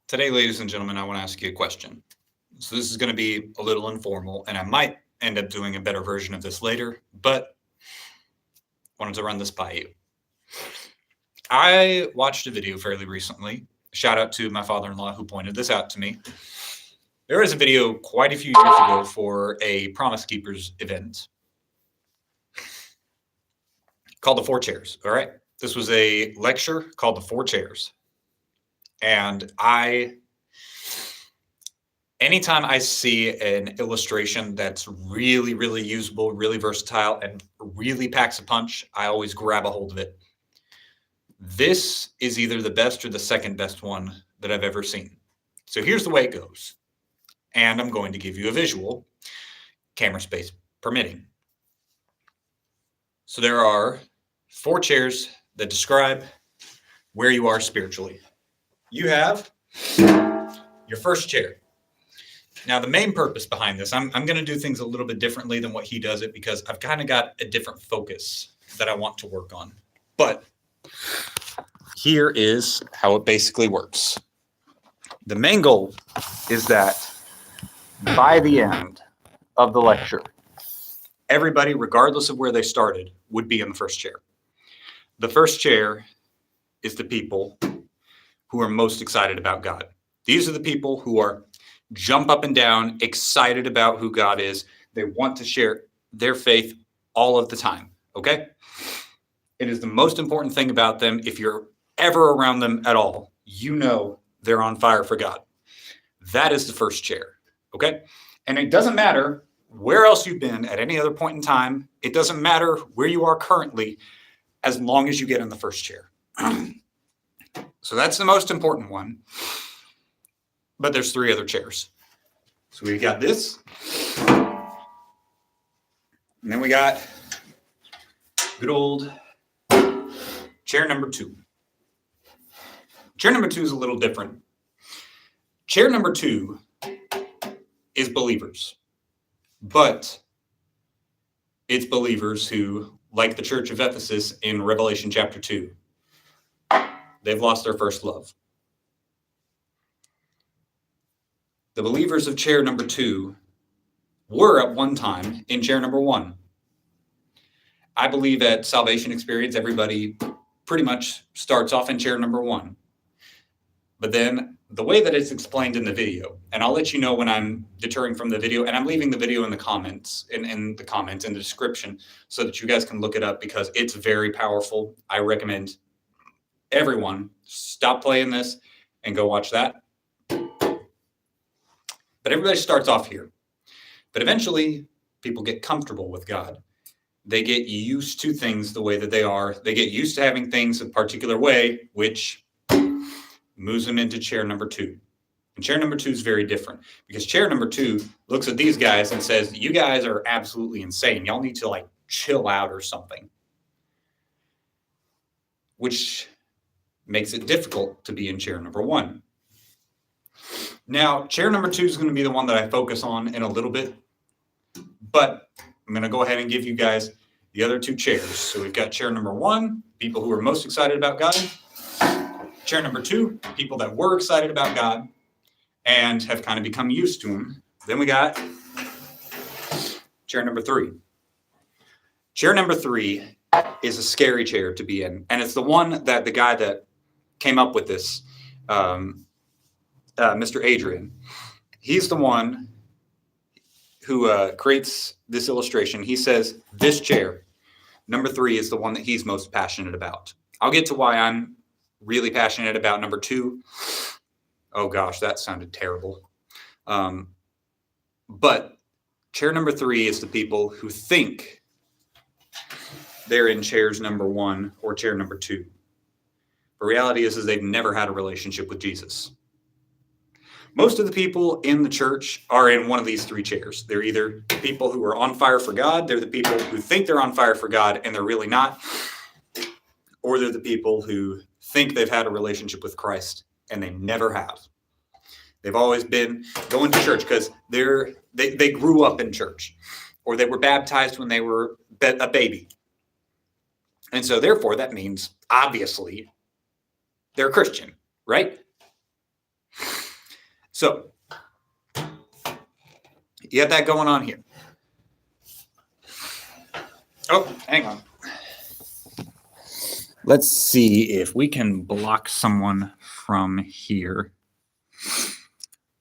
Today, ladies and gentlemen, I want to ask you a question. So, this is going to be a little informal, and I might end up doing a better version of this later, but wanted to run this by you. I watched a video fairly recently. Shout out to my father in law who pointed this out to me. There was a video quite a few years ago for a Promise Keepers event called The Four Chairs. All right. This was a lecture called The Four Chairs. And anytime I see an illustration that's really, really usable, really versatile, and really packs a punch, I always grab a hold of it. This is either the best or the second best one that I've ever seen. So here's the way it goes. And I'm going to give you a visual, camera space permitting. So there are four chairs that describe where you are spiritually. You have your first chair. Now, the main purpose behind this, I'm going to do things a little bit differently than what he does it because I've kind of got a different focus that I want to work on. But here is how it basically works. The main goal is that by the end of the lecture, everybody, regardless of where they started, would be in the first chair. The first chair is the people who are most excited about God. These are the people who are jump up and down, excited about who God is. They want to share their faith all of the time, okay? It is the most important thing about them. If you're ever around them at all, you know they're on fire for God. That is the first chair, okay? And it doesn't matter where else you've been at any other point in time. It doesn't matter where you are currently, as long as you get in the first chair. So that's the most important one. But there's three other chairs. So we got this. And then we got good old chair number two. Chair number two is a little different. Chair number two is believers. But it's believers who, like the church of Ephesus in Revelation chapter 2, they've lost their first love. The believers of chair number two were at one time in chair number one. I believe at Salvation Experience, everybody pretty much starts off in chair number one. But then the way that it's explained in the video, and I'll let you know when I'm deterring from the video, and I'm leaving the video in the comments, in the description, so that you guys can look it up because it's very powerful. I recommend everyone stop playing this and go watch that. But everybody starts off here. But eventually, people get comfortable with God. They get used to things the way that they are. They get used to having things a particular way, which moves them into chair number two. And chair number two is very different because chair number two looks at these guys and says, you guys are absolutely insane. Y'all need to chill out or something. Which makes it difficult to be in chair number one. Now, chair number two is going to be the one that I focus on in a little bit, but I'm going to go ahead and give you guys the other two chairs. So we've got chair number one, people who are most excited about God. Chair number two, people that were excited about God and have kind of become used to him. Then we got chair number three. Chair number three is a scary chair to be in, and it's the one that the guy that came up with this, Mr. Adrian, he's the one who creates this illustration. He says this chair, number three, is the one that he's most passionate about. I'll get to why I'm really passionate about number two. Oh gosh, that sounded terrible. But chair number three is the people who think they're in chairs number one or chair number two. The reality is they've never had a relationship with Jesus. Most of the people in the church are in one of these three chairs. They're either people who are on fire for God, they're the people who think they're on fire for God and they're really not, or they're the people who think they've had a relationship with Christ and they never have. They've always been going to church because they grew up in church, or they were baptized when they were a baby. And so therefore that means obviously they're Christian, right? So you have that going on here. Oh, hang on. Let's see if we can block someone from here.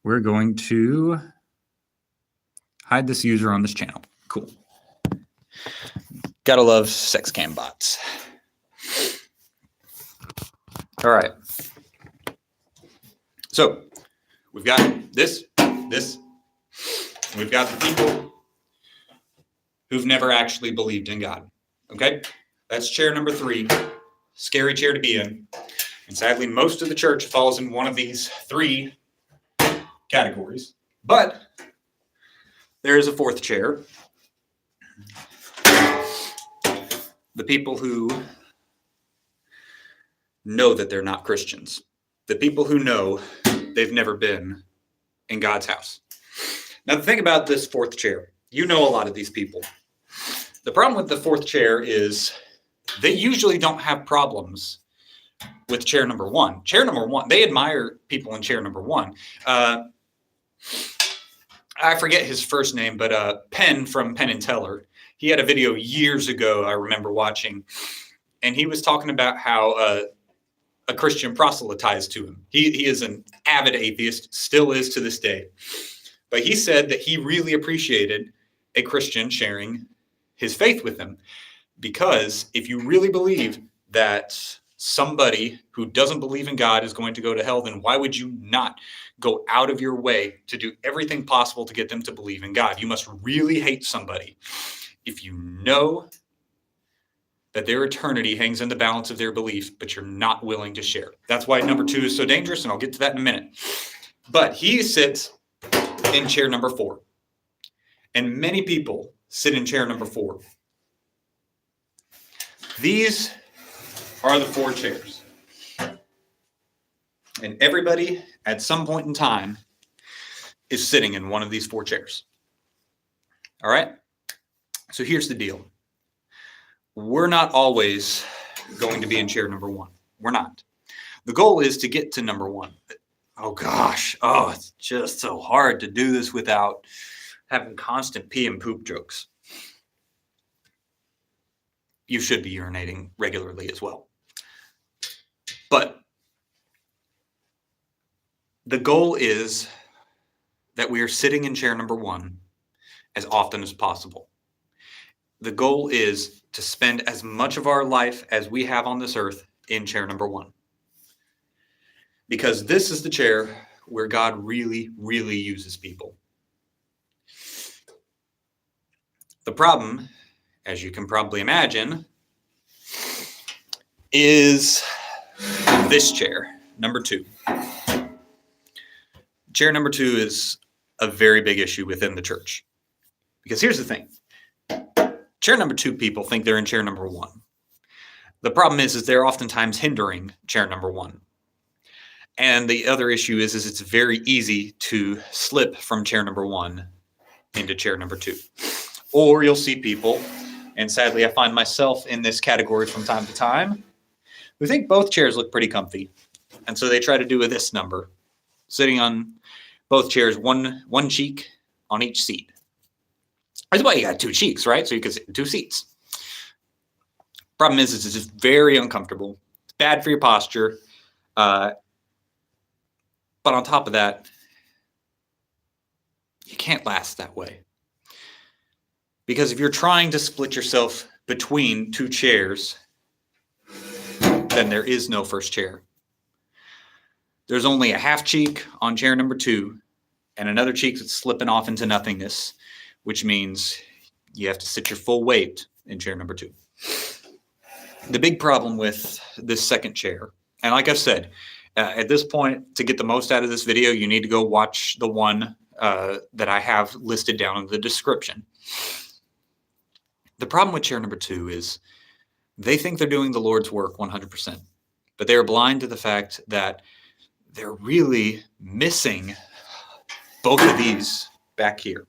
We're going to hide this user on this channel. Cool. Gotta love sex cam bots. All right. So we've got this. We've got the people who've never actually believed in God. Okay? That's chair number 3. Scary chair to be in. And sadly, most of the church falls in one of these 3 categories. But there is a 4th chair. The people who know that they're not Christians. The people who know they've never been in God's house. Now, the thing about this 4th chair, you know a lot of these people. The problem with the 4th chair is they usually don't have problems with chair number 1. Chair number 1, they admire people in chair number 1. I forget his first name, but Penn from Penn and Teller, he had a video years ago I remember watching, and he was talking about how a Christian proselytized to him. He is an avid atheist, still is to this day. But he said that he really appreciated a Christian sharing his faith with him. Because if you really believe that somebody who doesn't believe in God is going to go to hell, then why would you not go out of your way to do everything possible to get them to believe in God? You must really hate somebody if you know that their eternity hangs in the balance of their belief, but you're not willing to share. That's why number 2 is so dangerous, and I'll get to that in a minute. But he sits in chair number 4. And many people sit in chair number 4. These are the 4 chairs. And everybody at some point in time is sitting in one of these 4 chairs. All right? So here's the deal. We're not always going to be in chair number 1. We're not. The goal is to get to number 1. Oh gosh. Oh, it's just so hard to do this without having constant pee and poop jokes. You should be urinating regularly as well. But the goal is that we are sitting in chair number 1 as often as possible. The goal is to spend as much of our life as we have on this earth in chair number 1. Because this is the chair where God really, really uses people. The problem, as you can probably imagine, is this chair, number 2. Chair number 2 is a very big issue within the church. Because here's the thing. Chair number 2 people think they're in chair number 1. The problem is they're oftentimes hindering chair number 1. And the other issue is it's very easy to slip from chair number 1 into chair number 2. Or you'll see people, and sadly I find myself in this category from time to time, who think both chairs look pretty comfy. And so they try to do a this number, sitting on both chairs, one cheek on each seat. That's why you got 2 cheeks, right? So you can sit in 2 seats. Problem is it's just very uncomfortable. It's bad for your posture. But on top of that, you can't last that way. Because if you're trying to split yourself between 2 chairs, then there is no first chair. There's only a half cheek on chair number 2 and another cheek that's slipping off into nothingness, which means you have to sit your full weight in chair number 2. The big problem with this second chair, and like I've said, at this point, to get the most out of this video, you need to go watch the one that I have listed down in the description. The problem with chair number 2 is they think they're doing the Lord's work 100%, but they are blind to the fact that they're really missing both of these back here.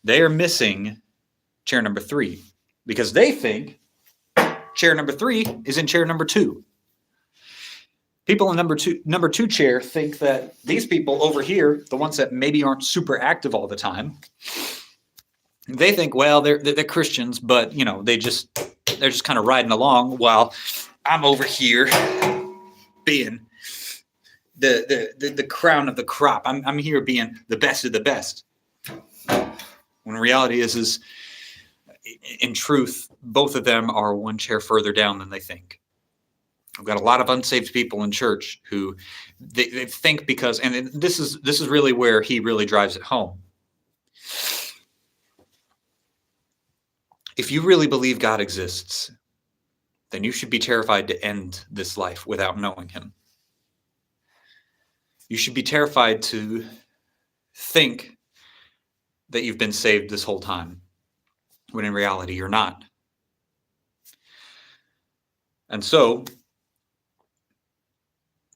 They are missing chair number 3 because they think chair number 3 is in chair number 2. People in number two chair think that these people over here, the ones that maybe aren't super active all the time, they think, well, they're Christians, but they're just kind of riding along while I'm over here being the crown of the crop. I'm here being the best of the best. When reality is in truth, both of them are one chair further down than they think. I've got a lot of unsaved people in church who they think because, and this is really where he really drives it home. If you really believe God exists, then you should be terrified to end this life without knowing him. You should be terrified to think that you've been saved this whole time, when in reality you're not. And so,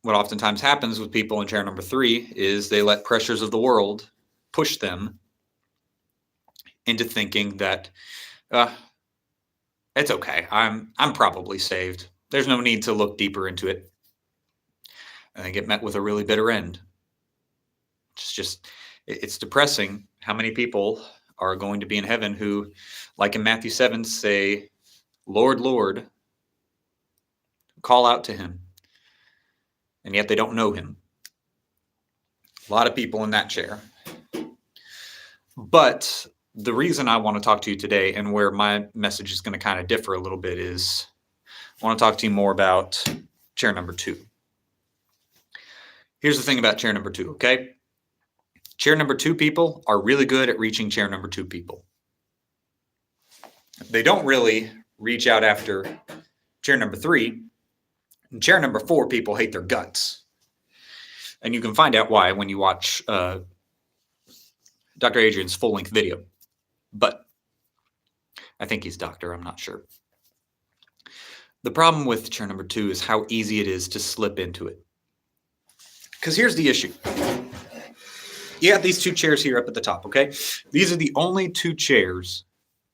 what oftentimes happens with people in chair number 3 is they let pressures of the world push them into thinking that it's okay. I'm probably saved. There's no need to look deeper into it. And they get met with a really bitter end. It's depressing how many people are going to be in heaven who, like in Matthew 7, say, Lord, Lord, call out to him. And yet they don't know him. A lot of people in that chair. But the reason I want to talk to you today, and where my message is going to kind of differ a little bit, is I want to talk to you more about chair number 2. Here's the thing about chair number 2, okay? Chair number 2 people are really good at reaching chair number 2 people. They don't really reach out after chair number 3. And chair number 4 people hate their guts. And you can find out why when you watch Dr. Adrian's full-length video. But I think he's doctor, I'm not sure. The problem with chair number 2 is how easy it is to slip into it. Because here's the issue. You have these 2 chairs here up at the top, okay? These are the only 2 chairs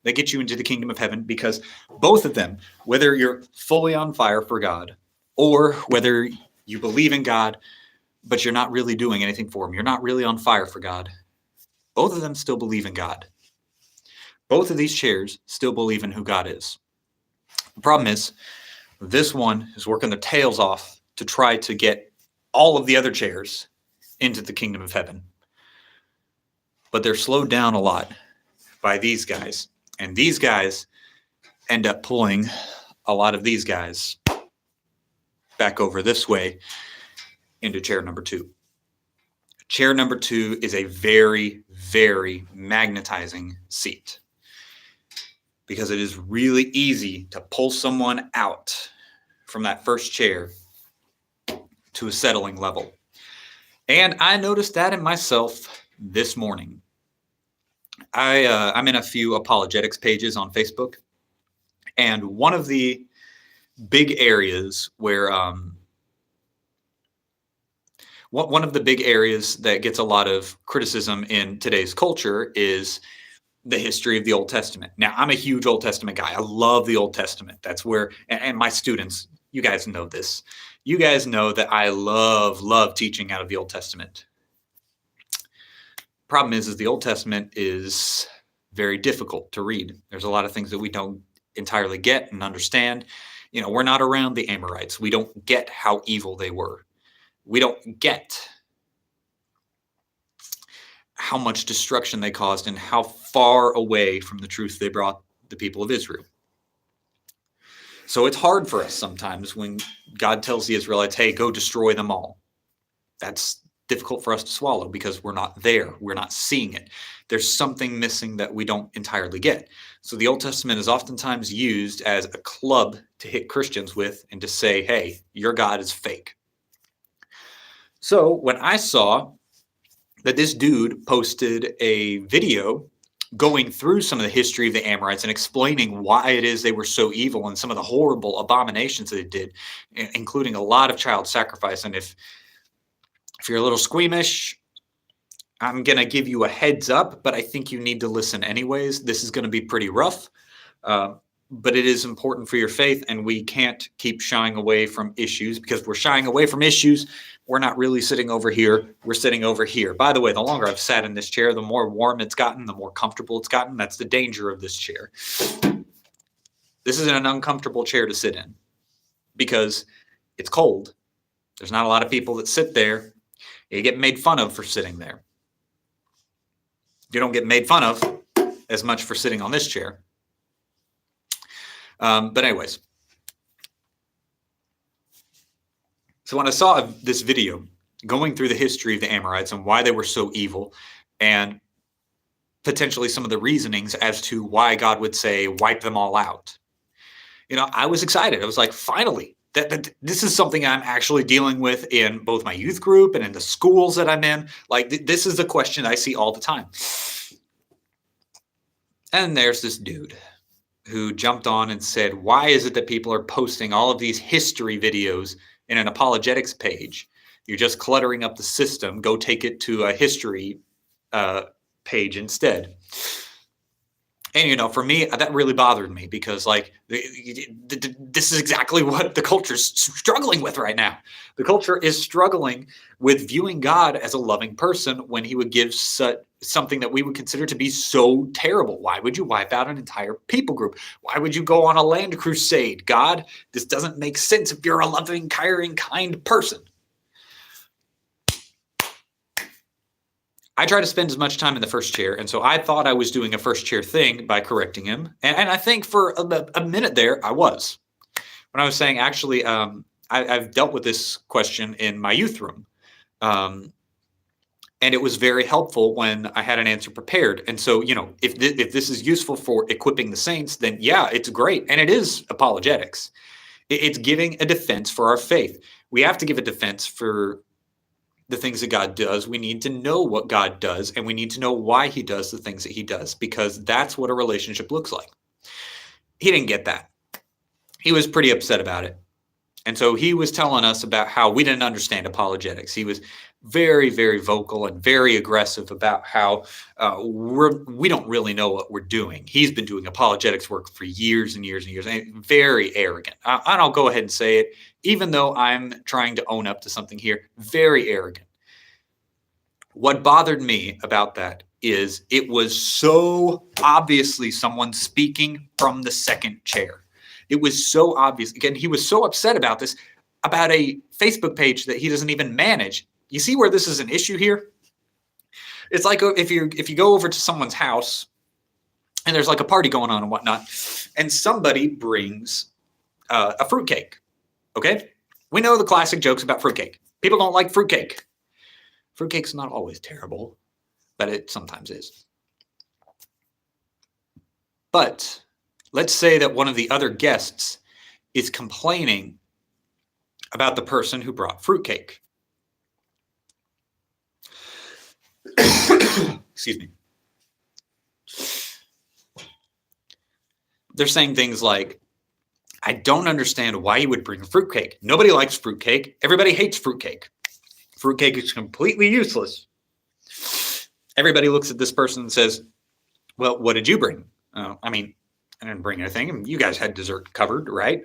that get you into the kingdom of heaven, because both of them, whether you're fully on fire for God or whether you believe in God, but you're not really doing anything for him, you're not really on fire for God, both of them still believe in God. Both of these chairs still believe in who God is. The problem is, this one is working their tails off to try to get all of the other chairs into the kingdom of heaven. But they're slowed down a lot by these guys. And these guys end up pulling a lot of these guys back over this way into chair number 2. Chair number 2 is a very, very magnetizing seat, because it is really easy to pull someone out from that first chair to a settling level. And I noticed that in myself this morning. I'm in a few apologetics pages on Facebook, and one of the big areas where one of the big areas that gets a lot of criticism in today's culture is the history of the Old Testament. Now, I'm a huge Old Testament guy. I love the Old Testament. That's where, and my students, you guys know this. You guys know that I love teaching out of the Old Testament. Problem is the Old Testament is very difficult to read. There's a lot of things that we don't entirely get and understand. We're not around the Amorites. We don't get how evil they were. We don't get how much destruction they caused and how far away from the truth they brought the people of Israel. So it's hard for us sometimes when God tells the Israelites, hey, go destroy them all. That's difficult for us to swallow because we're not there. We're not seeing it. There's something missing that we don't entirely get. So the Old Testament is oftentimes used as a club to hit Christians with and to say, hey, your God is fake. So when I saw that this dude posted a video going through some of the history of the Amorites and explaining why it is they were so evil and some of the horrible abominations that they did, including a lot of child sacrifice. And if you're a little squeamish, I'm going to give you a heads up, but I think you need to listen anyways. This is going to be pretty rough. but it is important for your faith, and we can't keep shying away from issues, because we're shying away from issues. We're not really sitting over here. We're sitting over here. By the way, the longer I've sat in this chair, the more warm it's gotten, the more comfortable it's gotten. That's the danger of this chair. This is an uncomfortable chair to sit in because it's cold. There's not a lot of people that sit there. You get made fun of for sitting there. You don't get made fun of as much for sitting on this chair. But anyways, so when I saw this video going through the history of the Amorites and why they were so evil, and potentially some of the reasonings as to why God would say, wipe them all out, I was excited. I was like, finally, that this is something I'm actually dealing with in both my youth group and in the schools that I'm in. Like, this is the question I see all the time. And there's this dude who jumped on and said, why is it that people are posting all of these history videos in an apologetics page? You're just cluttering up the system. Go take it to a history page instead. And, for me, that really bothered me because, this is exactly what the culture's struggling with right now. The culture is struggling with viewing God as a loving person when he would give something that we would consider to be so terrible. Why would you wipe out an entire people group? Why would you go on a land crusade? God, this doesn't make sense if you're a loving, caring, kind person. I try to spend as much time in the first chair, and so I thought I was doing a first chair thing by correcting him, and I think for a minute there, I was. When I was saying, actually, I've dealt with this question in my youth room, and it was very helpful when I had an answer prepared. And so, if this is useful for equipping the saints, then yeah, it's great, and it is apologetics. It's giving a defense for our faith. We have to give a defense for the things that God does. We need to know what God does, and we need to know why he does the things that he does, because that's what a relationship looks like. He didn't get that. He was pretty upset about it. And so he was telling us about how we didn't understand apologetics. He was very, very vocal and very aggressive about how we don't really know what we're doing. He's been doing apologetics work for years and years and years, and very arrogant. I'll go ahead and say it, even though I'm trying to own up to something here, very arrogant. What bothered me about that is it was so obviously someone speaking from the second chair. It was so obvious. Again, he was so upset about this, about a Facebook page that he doesn't even manage. You see where this is an issue here? It's like if you go over to someone's house and there's like a party going on and whatnot, and somebody brings a fruitcake. Okay? We know the classic jokes about fruitcake. People don't like fruitcake. Fruitcake's not always terrible, but it sometimes is. But let's say that one of the other guests is complaining about the person who brought fruitcake. Excuse me. They're saying things like, I don't understand why you would bring fruitcake. Nobody likes fruitcake. Everybody hates fruitcake. Fruitcake is completely useless. Everybody looks at this person and says, well, what did you bring? I didn't bring anything. You guys had dessert covered, right?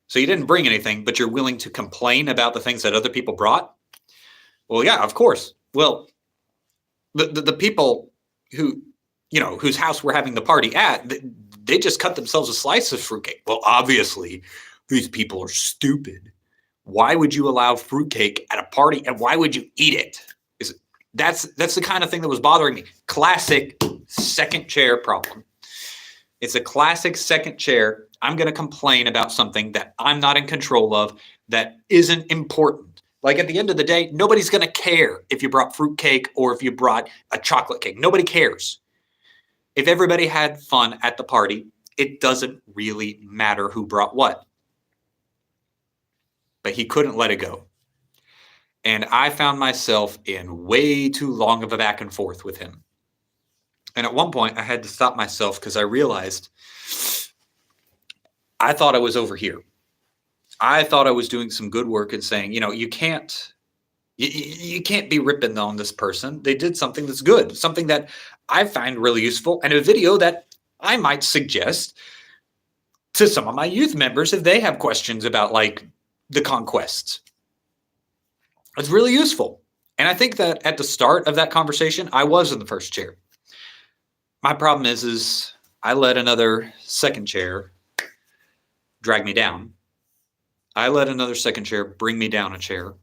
So you didn't bring anything, but you're willing to complain about the things that other people brought? Well, yeah, of course. Well, the people who, whose house we're having the party at, they just cut themselves a slice of fruitcake. Well, obviously, these people are stupid. Why would you allow fruitcake at a party, and why would you eat it? That's the kind of thing that was bothering me. Classic second chair problem. It's a classic second chair. I'm going to complain about something that I'm not in control of, that isn't important. Like, at the end of the day, nobody's going to care if you brought fruitcake or if you brought a chocolate cake. Nobody cares. If everybody had fun at the party, it doesn't really matter who brought what. But he couldn't let it go. And I found myself in way too long of a back and forth with him. And at one point, I had to stop myself because I realized I thought I was over here. I thought I was doing some good work and saying, you can't be ripping on this person. They did something that's good, something that I find really useful, and a video that I might suggest to some of my youth members if they have questions about like the conquests. It's really useful. And I think that at the start of that conversation, I was in the first chair. My problem is I let another second chair drag me down. I let another second chair bring me down a chair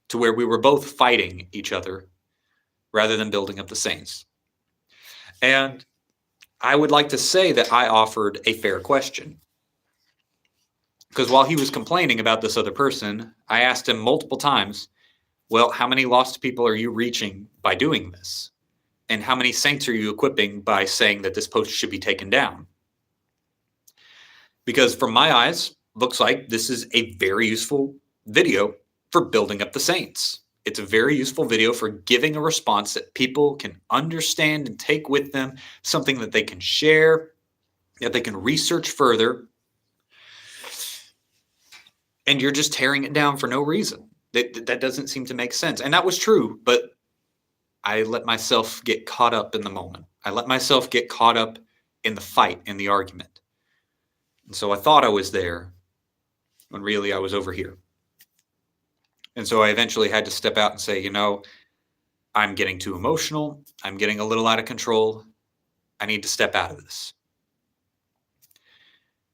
to where we were both fighting each other rather than building up the saints. And I would like to say that I offered a fair question. Because while he was complaining about this other person, I asked him multiple times, well, how many lost people are you reaching by doing this? And how many saints are you equipping by saying that this post should be taken down? Because from my eyes, looks like this is a very useful video for building up the saints. It's a very useful video for giving a response that people can understand and take with them, something that they can share, that they can research further. And you're just tearing it down for no reason. That doesn't seem to make sense. And that was true, but I let myself get caught up in the moment. I let myself get caught up in the fight, in the argument. And so I thought I was there when really I was over here. And so I eventually had to step out and say, you know, I'm getting too emotional. I'm getting a little out of control. I need to step out of this.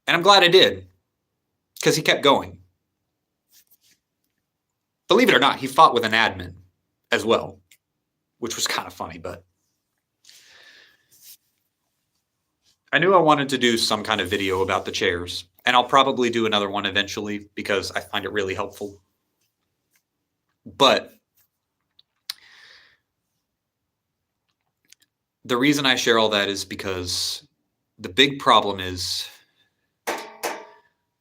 And I'm glad I did, because he kept going. Believe it or not, he fought with an admin as well, which was kind of funny, but I knew I wanted to do some kind of video about the chairs, and I'll probably do another one eventually because I find it really helpful. But the reason I share all that is because the big problem is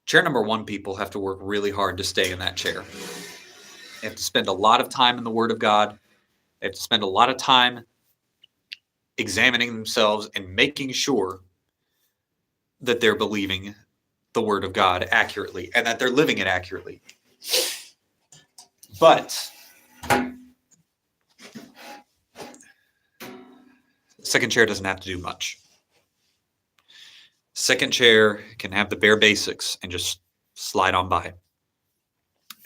chair number 1 people have to work really hard to stay in that chair. They have to spend a lot of time in the Word of God. They have to spend a lot of time examining themselves and making sure that they're believing the Word of God accurately and that they're living it accurately. But the second chair doesn't have to do much. Second chair can have the bare basics and just slide on by.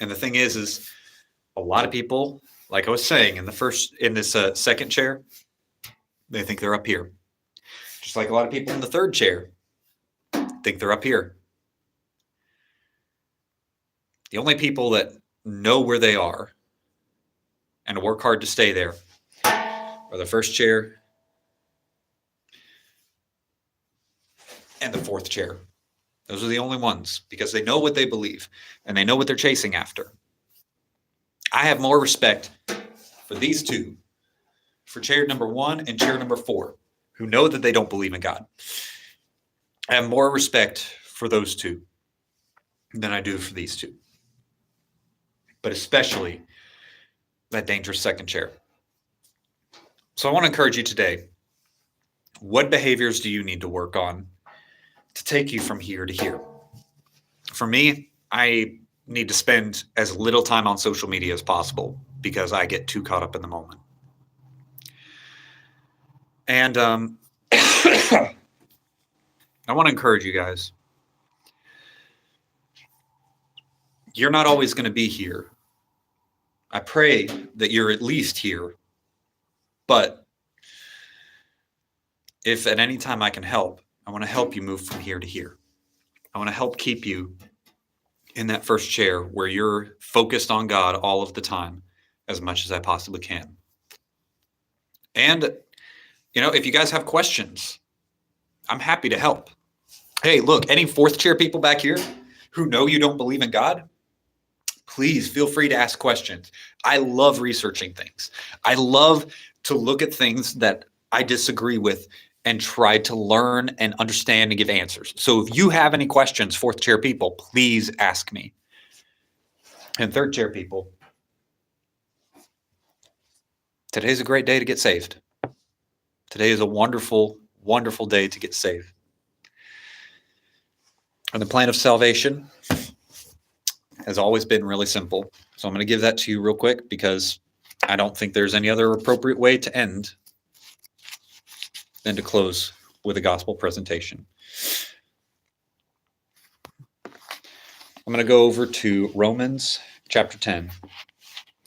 And the thing is a lot of people, like I was saying, in this second chair, they think they're up here. Just like a lot of people in the third chair think they're up here. The only people that know where they are and work hard to stay there are the first chair and the fourth chair. Those are the only ones, because they know what they believe and they know what they're chasing after. I have more respect for these two, for chair number 1 and chair number 4, who know that they don't believe in God. I have more respect for those two than I do for these two. But especially that dangerous second chair. So I want to encourage you today. What behaviors do you need to work on to take you from here to here? For me, I need to spend as little time on social media as possible because I get too caught up in the moment. And I want to encourage you guys. You're not always going to be here. I pray that you're at least here. But if at any time I can help, I want to help you move from here to here. I want to help keep you in that first chair where you're focused on God all of the time as much as I possibly can. And, if you guys have questions, I'm happy to help. Hey, look, any fourth chair people back here who know you don't believe in God, please feel free to ask questions. I love researching things. I love to look at things that I disagree with and try to learn and understand and give answers. So if you have any questions, fourth chair people, please ask me. And third chair people, today's a great day to get saved. Today is a wonderful, wonderful day to get saved. And the plan of salvation has always been really simple. So I'm going to give that to you real quick because I don't think there's any other appropriate way to end than to close with a gospel presentation. I'm going to go over to Romans chapter 10, and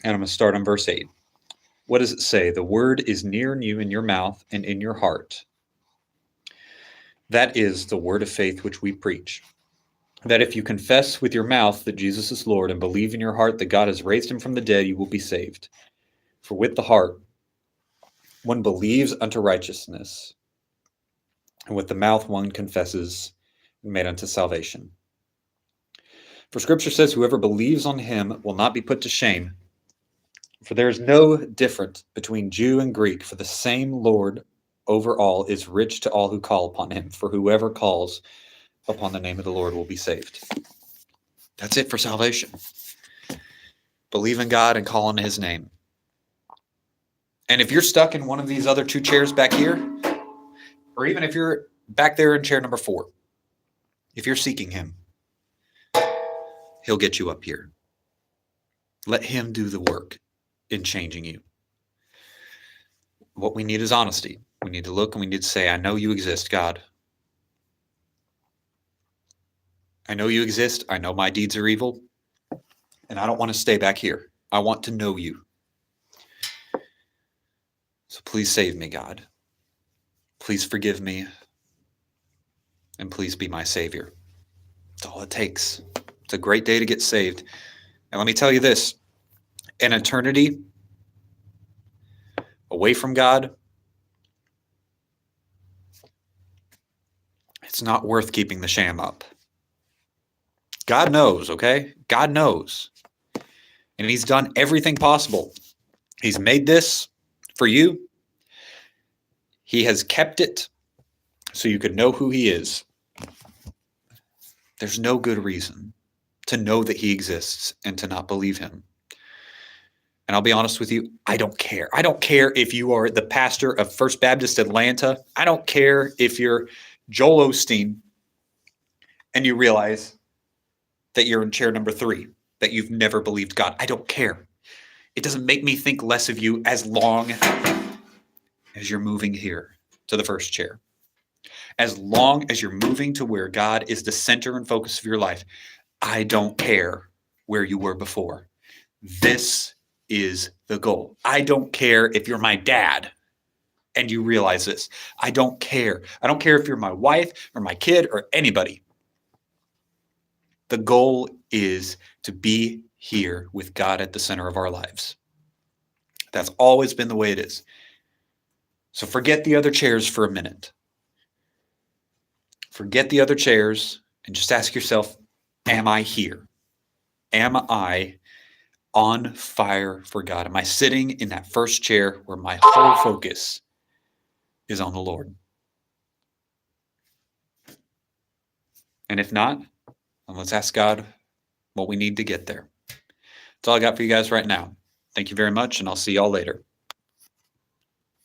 I'm going to start on verse 8. What does it say? The word is near you in your mouth and in your heart. That is the word of faith which we preach. That if you confess with your mouth that Jesus is Lord and believe in your heart that God has raised him from the dead, you will be saved. For with the heart one believes unto righteousness, and with the mouth one confesses made unto salvation. For Scripture says, whoever believes on him will not be put to shame. For there is no difference between Jew and Greek, for the same Lord over all is rich to all who call upon him. For whoever calls upon the name of the Lord will be saved. That's it for salvation. Believe in God and call on his name. And if you're stuck in one of these other two chairs back here, or even if you're back there in chair number 4, if you're seeking him, he'll get you up here. Let him do the work in changing you. What we need is honesty. We need to look and we need to say, I know you exist, God. I know you exist. I know my deeds are evil. And I don't want to stay back here. I want to know you. So please save me, God. Please forgive me. And please be my Savior. That's all it takes. It's a great day to get saved. And let me tell you this. An eternity away from God, it's not worth keeping the sham up. God knows, okay? God knows. And he's done everything possible. He's made this for you. He has kept it so you could know who he is. There's no good reason to know that he exists and to not believe him. And I'll be honest with you, I don't care. I don't care if you are the pastor of First Baptist Atlanta. I don't care if you're Joel Osteen and you realize that you're in chair number 3, that you've never believed God. I don't care. It doesn't make me think less of you as long as you're moving here to the first chair. As long as you're moving to where God is the center and focus of your life, I don't care where you were before. This is the goal. I don't care if you're my dad and you realize this. I don't care. I don't care if you're my wife or my kid or anybody. The goal is to be here with God at the center of our lives. That's always been the way it is. So forget the other chairs for a minute. Forget the other chairs and just ask yourself, am I here? Am I on fire for God? Am I sitting in that first chair where my whole focus is on the Lord? And if not, then let's ask God what we need to get there. That's all I got for you guys right now. Thank you very much, and I'll see y'all later.